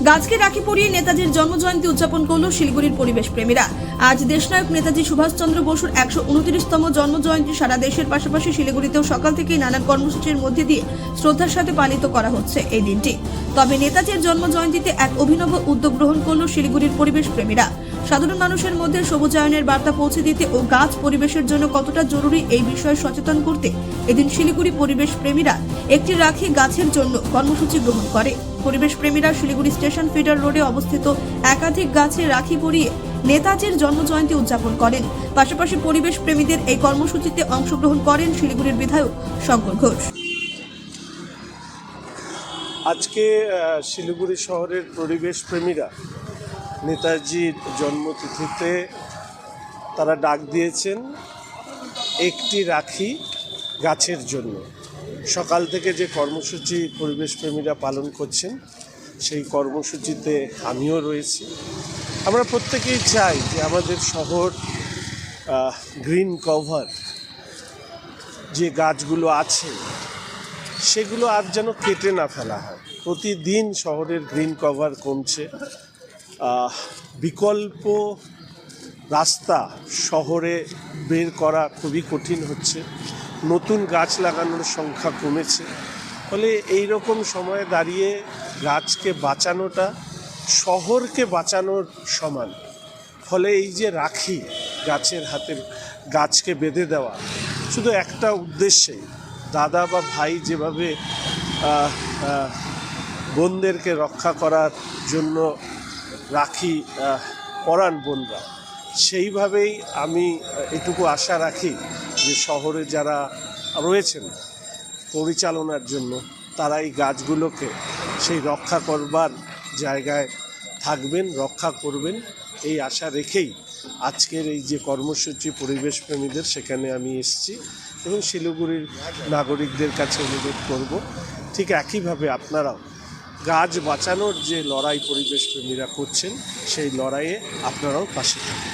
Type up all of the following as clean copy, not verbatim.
গাছকে রাখি পরিয়ে নেতাজির জন্মজয়ন্তী উদযাপন করল শিলিগুড়ির পরিবেশ প্রেমীরা। আজ দেশনায়ক নেতাজি সুভাষচন্দ্র বসুর 129তম জন্মজয়ন্তী সারা দেশের পাশাপাশি শিলিগুড়িতেও সকাল থেকেই নানান কর্মসূচির মধ্যে দিয়ে শ্রদ্ধার সাথে পালিত করা হচ্ছে এই দিনটি। তবে নেতাজির জন্মজয়ন্তীতে এক অভিনব উদ্যোগ গ্রহণ করল শিলিগুড়ির পরিবেশ প্রেমীরা। সাধারণ মানুষের মধ্যে সবুজায়নের বার্তা পৌঁছে দিতে ও গাছ পরিবেশের জন্য কতটা জরুরি এই বিষয়ে সচেতন করতে এদিন শিলিগুড়ি পরিবেশ প্রেমীরা একটি রাখি গাছের জন্য কর্মসূচি গ্রহণ করে। পরিবেশ প্রেমীরা শিলিগুড়ি স্টেশন ফিডার রোডে অবস্থিত একাধিক গাছে রাখি পরিয়ে নেতাজির জন্মজয়ন্তী উদযাপন করেন। পাশাপাশি পরিবেশ প্রেমীদের এই কর্মসূচিতে অংশগ্রহণ করেন শিলিগুড়ির বিধায়ক শঙ্কর ঘোষ। আজকে শিলিগুড়ি শহরের পরিবেশ প্রেমীরা নেতাজির জন্মতিথিতে তারা ডাক দিয়েছেন একটি রাখি গাছের জন্য। সকাল থেকে যে কর্মসূচি পরিবেশ প্রেমীরা পালন করছেন সেই কর্মসূচিতে আমিও রয়েছি। আমরা প্রত্যেকেই চাই যে আমাদের শহর গ্রিন কভার যে গাছগুলো আছে সেগুলো আর যেন কেটে না ফেলা হয়। প্রতিদিন শহরের গ্রিন কভার কমছে। বিকল্প রাস্তা শহরে বের করা খুবই কঠিন হচ্ছে। নতুন গাছ লাগানোর সংখ্যা কমেছে। ফলে এই রকম সময়ে দাঁড়িয়ে গাছকে বাঁচানোটা শহরকে বাঁচানোর সমান। ফলে এই যে রাখি গাছের হাতে গাছকে বেঁধে দেওয়া শুধু একটা উদ্দেশ্যে, দাদা বা ভাই যেভাবে বোনদেরকে রক্ষা করার জন্য রাখি পরান বোনরা, সেইভাবেই আমি এটুকু আশা রাখি যে শহরে যারা রয়েছেন পরিচালনার জন্য তারা এই গাছগুলোকে সেই রক্ষা করবার জায়গায় থাকবেন, রক্ষা করবেন, এই আশা রেখেই আজকের এই যে কর্মসূচি পরিবেশ প্রেমীদের সেখানে আমি এসেছি এবং শিলিগুড়ির নাগরিকদের কাছে অনুরোধ করব ঠিক একইভাবে আপনারাও গাছ বাঁচানোর যে লড়াই পরিবেশ প্রেমীরা করছেন সেই লড়াইয়ে আপনারাও পাশে থাকুন।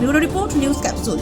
Bureau report, news capsule.